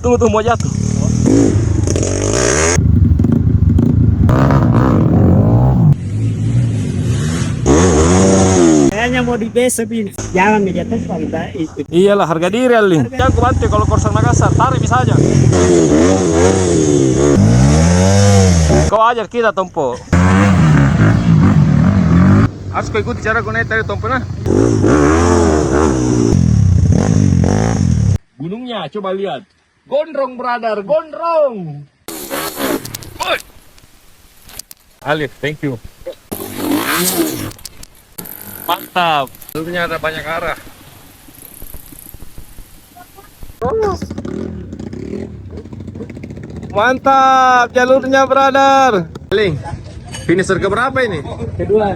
Tunggu mau jatuh. Kayaknya mau di besok ini. Jangan di atas pada itu. Iyalah harga diri Alin. Jangan ku bantu kalau Korsang Makassar, tarik bisa aja. Kau ajar kita Tompo. Harus kau ikuti cara kau naik tadi Tompo nah. Gunungnya coba lihat. Gondrong brother, gondrong. Oi. Alif, thank you. Mantap. Jalurnya ada banyak arah. Mantap jalurnya brother. Ling, finisher keberapa ini? Kedua.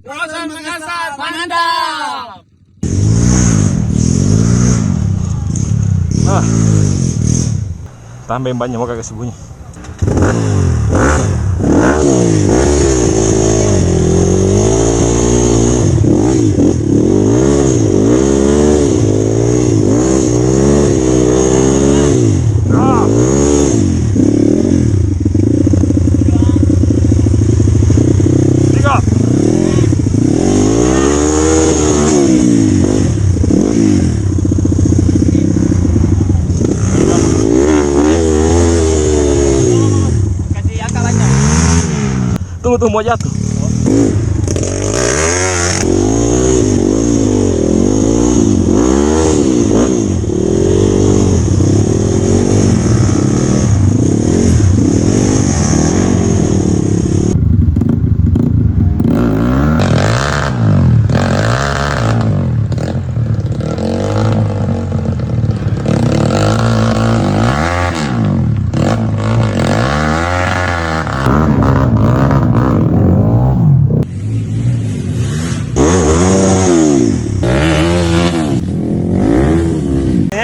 Korsang Makassar, mantap. Tambahin banyak mau kagak sembunyi. Tunggu mau jatuh.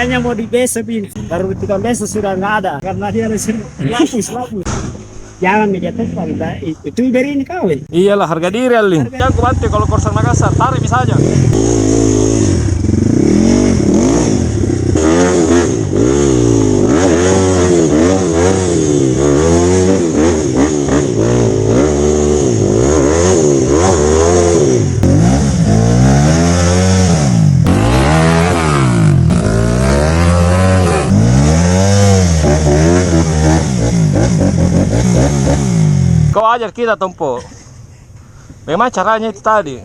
Kayaknya mau di besok ini. Baru ketika besok sudah nggak ada. Karena dia harus lapus. Jangan di atas pada itu. Itu beri ini kawin. Iyalah harga diri Alin. Jangan ku bantu kalau Korsang Makassar, tarik bisa aja. Kau ajar kita Tompo. Memang caranya itu tadi.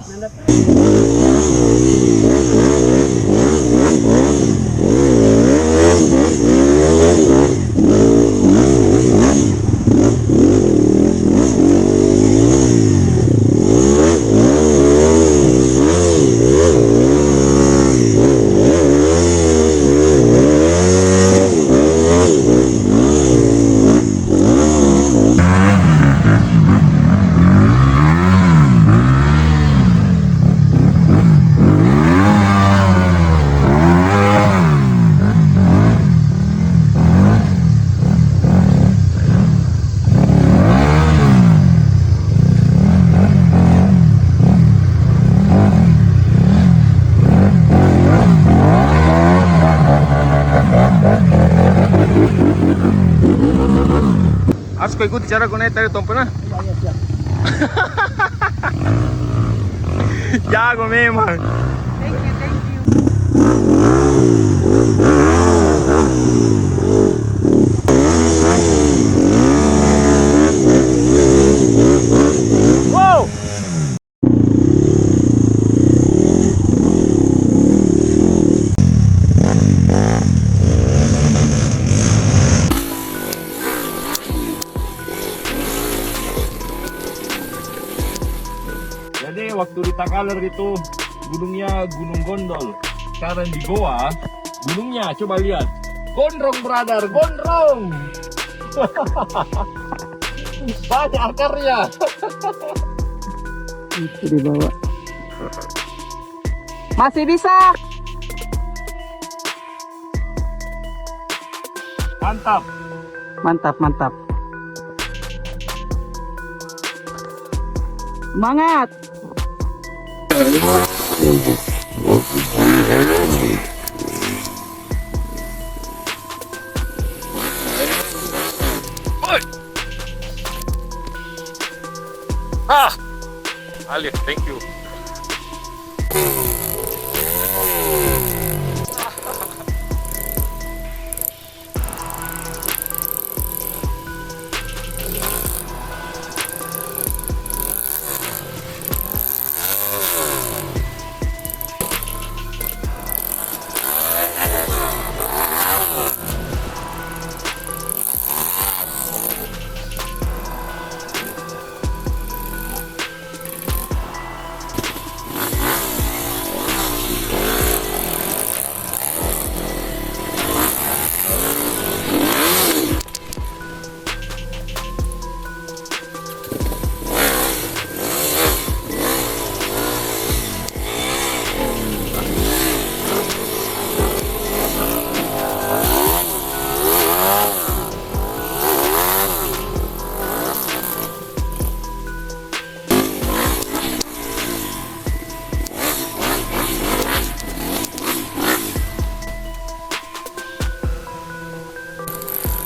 Harus kau ikuti cara kau naik tadi Tompo nah. Jago memang. Thank you. Wow. Jadi waktu di Takalar itu gunungnya Gunung Gondol. Sekarang di Goa, gunungnya coba lihat. Gondrong brother, gondrong. Banyak akarnya. Itu dibawa. Masih bisa. Mantap. Mantap. Semangat. Ah, Alif, thank you.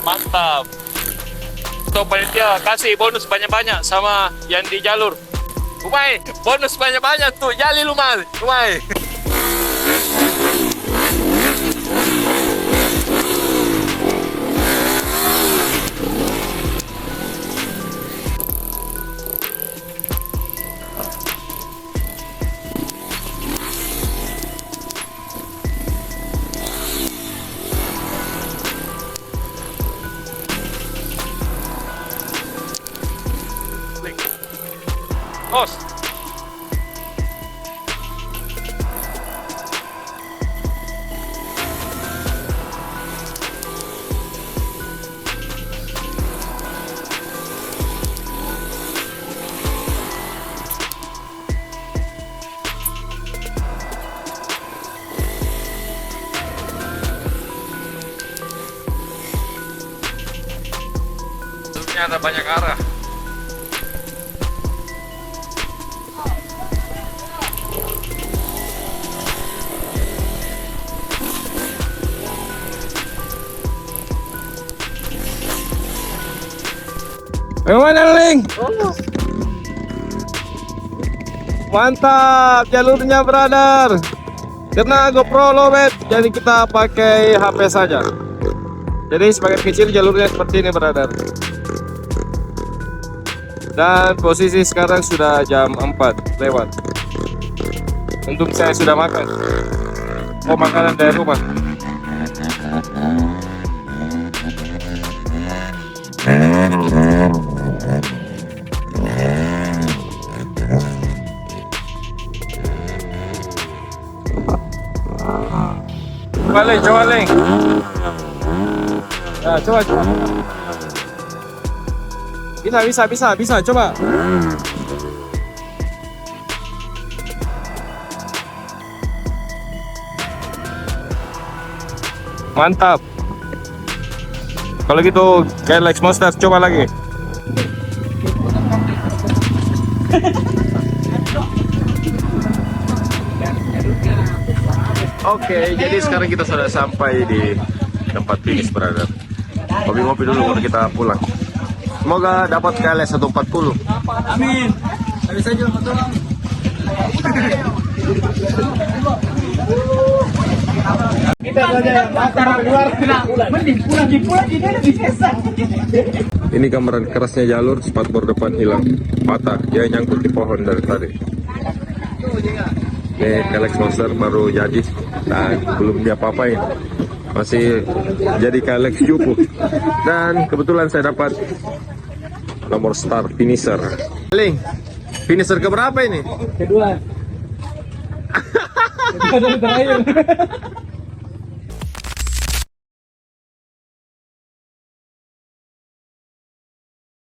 Mantap. So panitia kasih bonus banyak-banyak sama yang di jalur. Umay, bonus banyak-banyak tuh. Jali lumal, Umay. Bos. Sebetulnya ada banyak arah. Bagaimana, Ling? Mantap jalurnya, brother. Karena GoPro lowbat, jadi kita pakai HP saja. Jadi semakin kecil jalurnya seperti ini, brother. Dan posisi sekarang sudah jam 4 lewat. Untung saya sudah makan. Oh, makanan dari rumah. Coba Leng. Ya, coba. Bisa, coba. Mantap. Kalau gitu, kayak Lex Monster, coba lagi. Oke, jadi sekarang kita sudah sampai di tempat finish, brother. Ngopi-ngopi dulu baru kita pulang. Semoga dapat KLS 140. Amin. Habis aja tolong. Kita Ini gambaran kerasnya jalur, spakbor depan hilang, patah, dia nyangkut di pohon dari tadi. Ini KLX Monster baru jadi dan belum diapa-apain, masih jadi KLX cukup. Dan kebetulan saya dapat nomor start finisher. Ling, finisher keberapa ini? Kedua. Kedua dari terakhir.